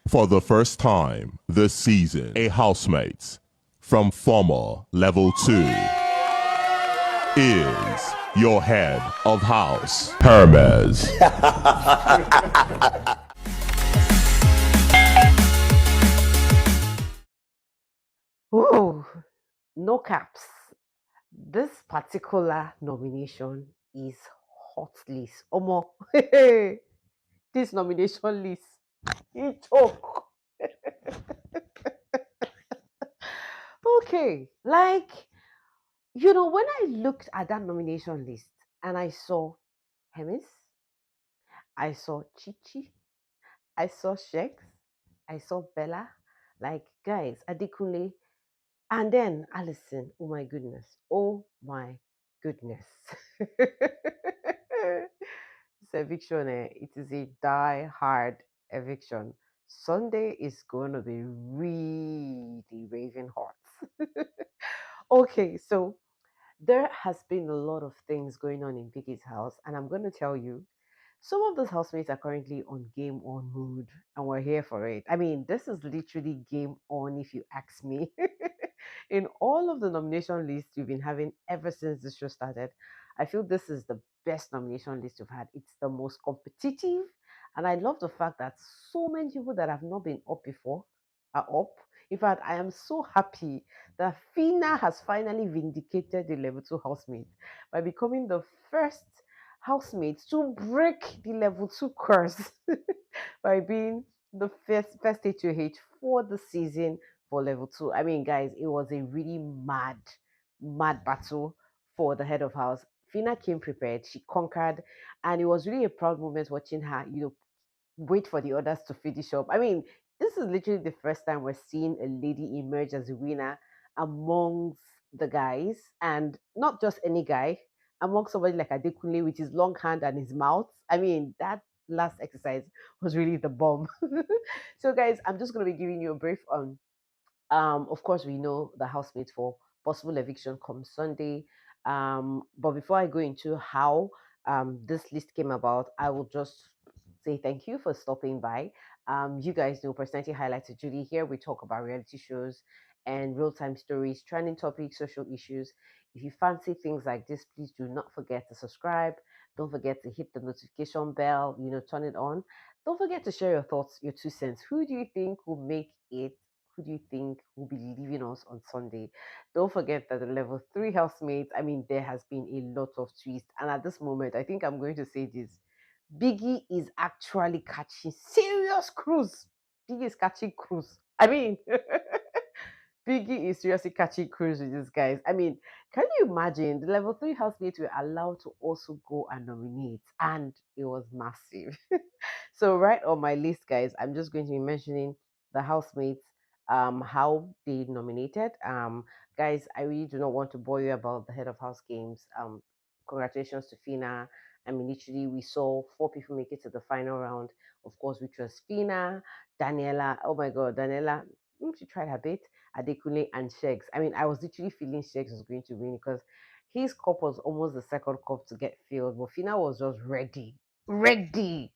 For the first time this season, a housemate from former level 2 is your head of house, Hermes. Oh, no caps. This particular nomination is hot list. Omo, this nomination list, it choke. Okay, when I looked at that nomination list and I saw Hermes, I saw Chichi, I saw Sheggz, I saw Bella, like guys, Adekunle, and then Allyson. Oh my goodness. Oh my goodness. This eviction, it is a die hard eviction. Sunday is going to be really raving hot. Okay, so there has been a lot of things going on in Biggie's house, and I'm going to tell you some of those housemates are currently on game on mood, and we're here for it. I mean, this is literally game on, if you ask me. In all of the nomination lists we've been having ever since this show started, I feel this is the best nomination list we've had. It's the most competitive, and I love the fact that so many people that have not been up before are up. In fact, I am so happy that Phyna has finally vindicated the level 2 housemate by becoming the first housemates to break the level 2 curse by being the first HOH for the season for level 2. I mean, guys, it was a really mad battle for the head of house. Phyna came prepared, she conquered, and it was really a proud moment watching her, wait for the others to finish up. I mean, this is literally the first time we're seeing a lady emerge as a winner amongst the guys, and not just any guy, among somebody like Adekunle with his long hand and his mouth. I mean, that last exercise was really the bomb. So, guys, I'm just going to be giving you a brief on. Of course, we know the housemates for possible eviction comes Sunday. But before I go into how this list came about, I will just say thank you for stopping by. You guys know Personality Highlights with Judy. Here we talk about reality shows and real time stories, trending topics, social issues. If you fancy things like this, please do not forget to subscribe. Don't forget to hit the notification bell, turn it on. Don't forget to share your thoughts, your 2 cents. Who do you think will make it? Who do you think will be leaving us on Sunday? Don't forget that the level 3 housemates, I mean, there has been a lot of twists. And at this moment, I think I'm going to say this: Biggie is actually catching serious cruise. Biggie is catching cruise. I mean, Biggie is seriously catching cruise with these guys. I mean, can you imagine the level 3 housemates were allowed to also go and nominate? And it was massive. So, right on my list, guys, I'm just going to be mentioning the housemates, how they nominated. Guys, I really do not want to bore you about the head of house games. Congratulations to Phyna. I mean, literally, we saw 4 people make it to the final round, of course, which was Phyna, Daniela. Oh my God, Daniela, she tried her bit. Adekunle and Sheggz. I mean, I was literally feeling Sheggz was going to win because his cup was almost the second cup to get filled, but Phyna was just ready. Ready.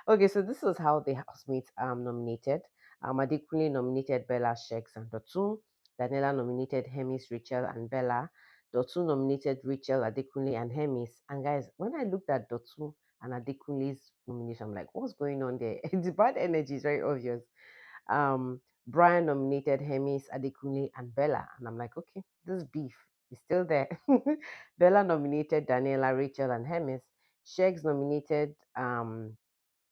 Okay, so this was how the housemates nominated. Adekunle nominated Bella, Sheggz, and Dotun. Daniela nominated Hermes, Rachel, and Bella. Dotun nominated Rachel, Adekunle, and Hermes. And guys, when I looked at Dotun and Adekunle's nomination, I'm like, what's going on there? The bad energy is very obvious. Um, Brian nominated Hermes, Adekunle, and Bella. And I'm like, okay, this beef is still there. Bella nominated Daniela, Rachel, and Hermes. Sheggz nominated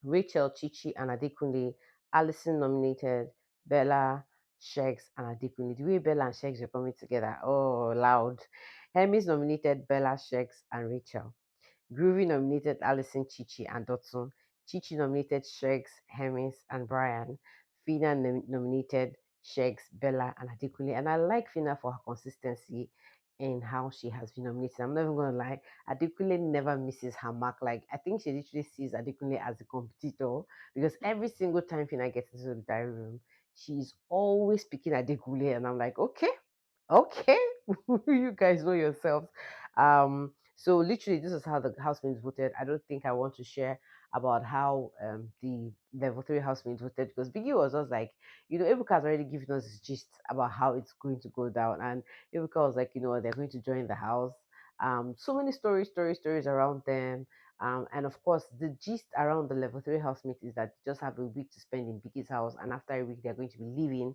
Rachel, Chichi, and Adekunle. Allyson nominated Bella, Sheggz, and Adekunle. The way Bella and Sheggz were coming together, oh, loud. Hermes nominated Bella, Sheggz, and Rachel. Groovy nominated Allyson, Chichi, and Dotun. Chichi nominated Sheggz, Hermes, and Brian. Phyna nominated Sheggz, Bella, and Adekunle. And I like Phyna for her consistency in how she has been nominated. I'm not even going to lie. Adekunle never misses her mark. Like, I think she literally sees Adekunle as a competitor because every single time Phyna gets into the diary room, she's always picking Adekunle. And I'm like, okay, you guys know yourselves. So literally, this is how the housemates voted. I don't think I want to share about how the level 3 housemates voted, because Biggie was just like, Ebuka has already given us his gist about how it's going to go down. And Ebuka was like, they're going to join the house. So many stories around them. And of course, the gist around the level 3 housemates is that they just have a week to spend in Biggie's house, and after a week, they're going to be leaving.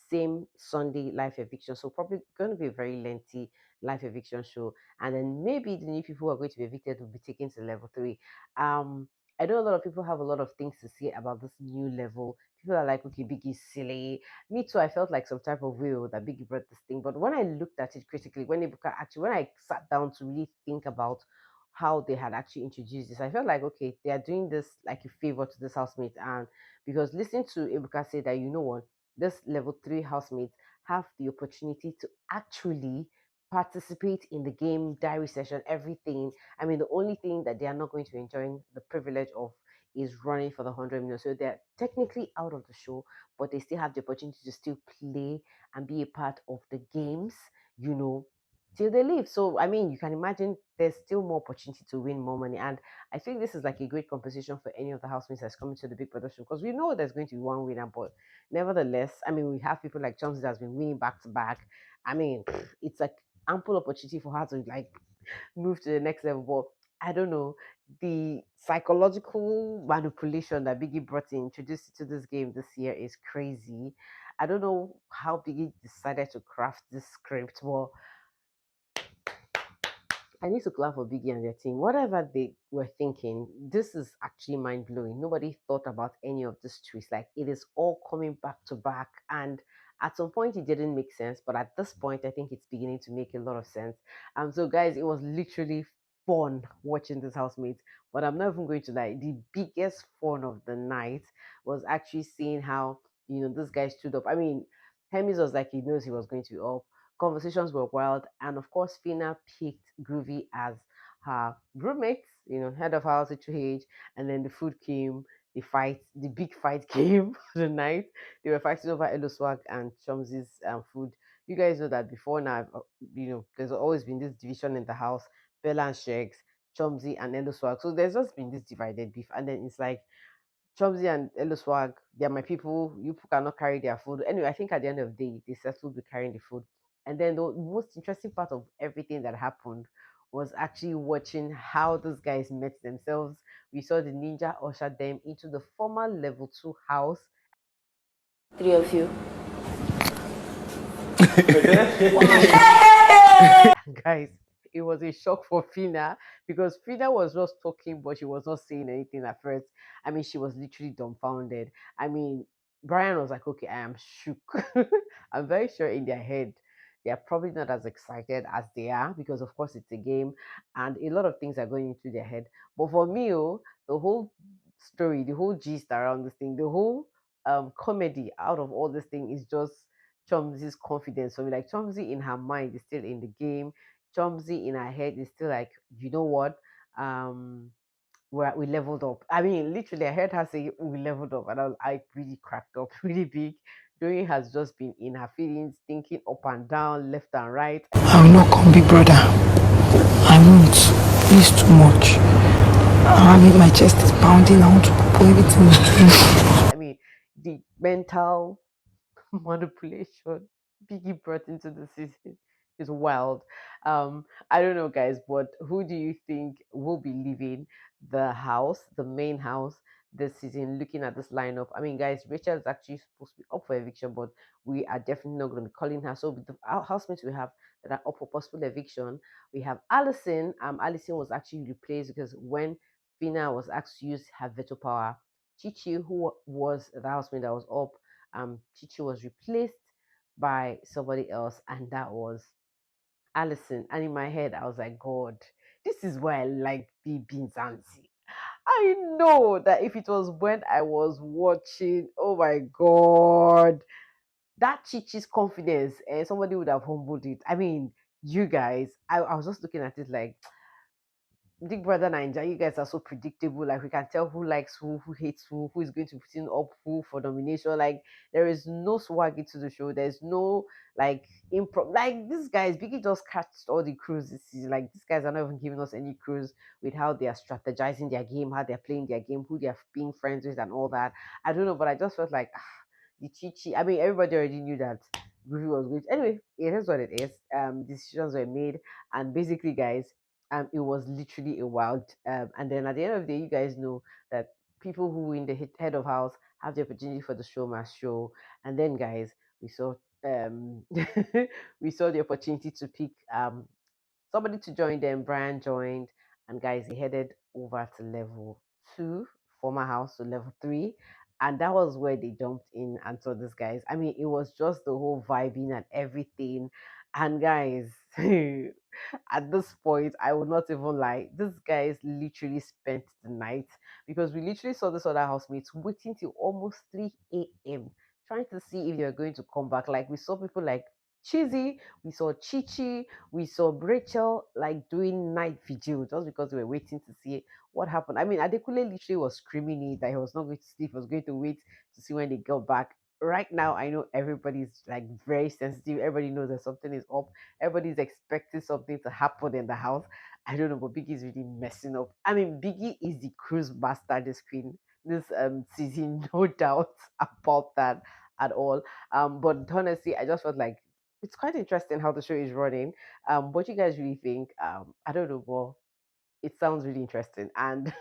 Same Sunday live eviction. So, probably going to be a very lengthy live eviction show. And then maybe the new people who are going to be evicted will be taken to level 3. Um, I know a lot of people have a lot of things to say about this new level. People are like, okay, Biggie's silly. Me too, I felt like some type of will that Biggie brought this thing. But when I looked at it critically, when I sat down to really think about how they had actually introduced this, I felt like, okay, they are doing this like a favor to this housemate. And because listening to Ebuka say that, what, this level 3 housemates have the opportunity to actually participate in the game, diary session, everything. I mean, the only thing that they are not going to enjoy the privilege of is running for the 100 million. So they're technically out of the show, but they still have the opportunity to still play and be a part of the games, you know, till they leave. So, I mean, you can imagine there's still more opportunity to win more money. And I think this is like a great competition for any of the housemates that's coming to the big production, because we know there's going to be one winner, but nevertheless, I mean, we have people like Chomsy that's been winning back to back. I mean, it's like ample opportunity for her to like move to the next level. But I don't know, the psychological manipulation that Biggie brought in, introduced to this game this year is crazy. I don't know how Biggie decided to craft this script, but I need to clap for Biggie and their team. Whatever they were thinking, this is actually mind blowing. Nobody thought about any of this twist. Like, it is all coming back to back. And at some point, it didn't make sense. But at this point, I think it's beginning to make a lot of sense. So, guys, it was literally fun watching this housemates. But I'm not even going to lie. The biggest fun of the night was actually seeing how, this guy stood up. I mean, Hermes was like, he knows he was going to be up. Conversations were wild, and of course, Phyna picked Groovy as her roommate, head of house HOH, and then the food came, the big fight came for the night. They were fighting over Elo Swag and Chomsy's food. You guys know that before now, there's always been this division in the house, Bella and Sheggz, Chomsy and Elo Swag. So there's just been this divided beef, and then it's like, Chomsy and Elo Swag, they're my people. You people cannot carry their food. Anyway, I think at the end of the day, they settled with carrying the food. And then the most interesting part of everything that happened was actually watching how those guys met themselves. We saw the ninja usher them into the former level 2 house. Three of you. Guys, it was a shock for Phyna, because Phyna was just talking, but she was not saying anything at first. I mean, she was literally dumbfounded. I mean, Brian was like, okay, I am shook. I'm very sure in their head, they are probably not as excited as they are, because, of course, it's a game and a lot of things are going into their head. But for me, the whole story, the whole gist around this thing, the whole comedy out of all this thing is just Chomsy's confidence. So, like, Chomsy in her mind is still in the game. Chomsy in her head is still like, you know what? Um, we leveled up. I mean, literally, I heard her say we leveled up, and I really cracked up really big. Doing has just been in her feelings, thinking up and down, left and right. I will not come, big brother. I won't. It's too much. I mean, my chest is pounding. I want to put everything I mean, the mental manipulation Biggie brought into the season is wild. I don't know, guys, but who do you think will be leaving the house, the main house, this season? Looking at this lineup, I mean, guys, Rachel is actually supposed to be up for eviction, but we are definitely not going to be calling her. So, with the housemates we have that are up for possible eviction, we have Allyson. Allyson was actually replaced because when Phyna was asked to use her veto power, Chichi, who was the housemate that was up, Chichi was replaced by somebody else, and that was Allyson. And in my head, I was like, God, this is why I like Bibi Zanzi. I know that if it was when I was watching, oh my God, that Chichi's confidence, and somebody would have humbled it. I mean, you guys, I was just looking at it like, Big Brother Ninja, you guys are so predictable. Like we can tell who likes who hates who is going to put in up who for nomination. Like there is no swaggy to the show. There's no like improv. Like these guys, Biggie just catched all the crews this season. Like these guys are not even giving us any crews with how they are strategizing their game, how they're playing their game, who they're being friends with, and all that. I don't know, but I just felt like the chichi. I mean, everybody already knew that Groovy was good. Anyway, it is what it is. Decisions were made, and basically, guys, it was literally a wild. And then at the end of the day, you guys know that people who win the head of house have the opportunity for the show must show. And then, guys, we saw we saw the opportunity to pick somebody to join them. Brian joined, and guys, he headed over to level two, former house to level three. And that was where they jumped in and saw these guys. I mean, it was just the whole vibing and everything. And guys, at this point, I would not even lie. These guys literally spent the night because we literally saw this other housemates waiting till almost 3 a.m. trying to see if they were going to come back. Like we saw people like Cheesy, we saw Chichi, we saw Rachel like doing night vigil just because we were waiting to see what happened. I mean, Adekunle literally was screaming it that he was not going to sleep, he was going to wait to see when they got back. Right now, I know everybody's like very sensitive. Everybody knows that something is up. Everybody's expecting something to happen in the house. I don't know, but Biggie's really messing up. I mean, Biggie is the cruise master this queen this season, no doubt about that at all. But honestly, I just felt like it's quite interesting how the show is running. What you guys really think? I don't know, but it sounds really interesting. And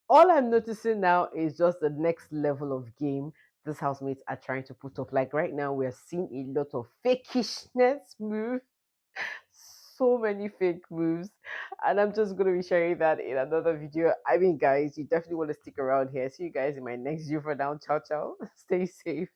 all I'm noticing now is just the next level of game these housemates are trying to put up. Like right now, we're seeing a lot of fakishness move, so many fake moves, and I'm just gonna be sharing that in another video. I mean, guys, you definitely want to stick around here. See you guys in my next video. For now, ciao ciao. Stay safe.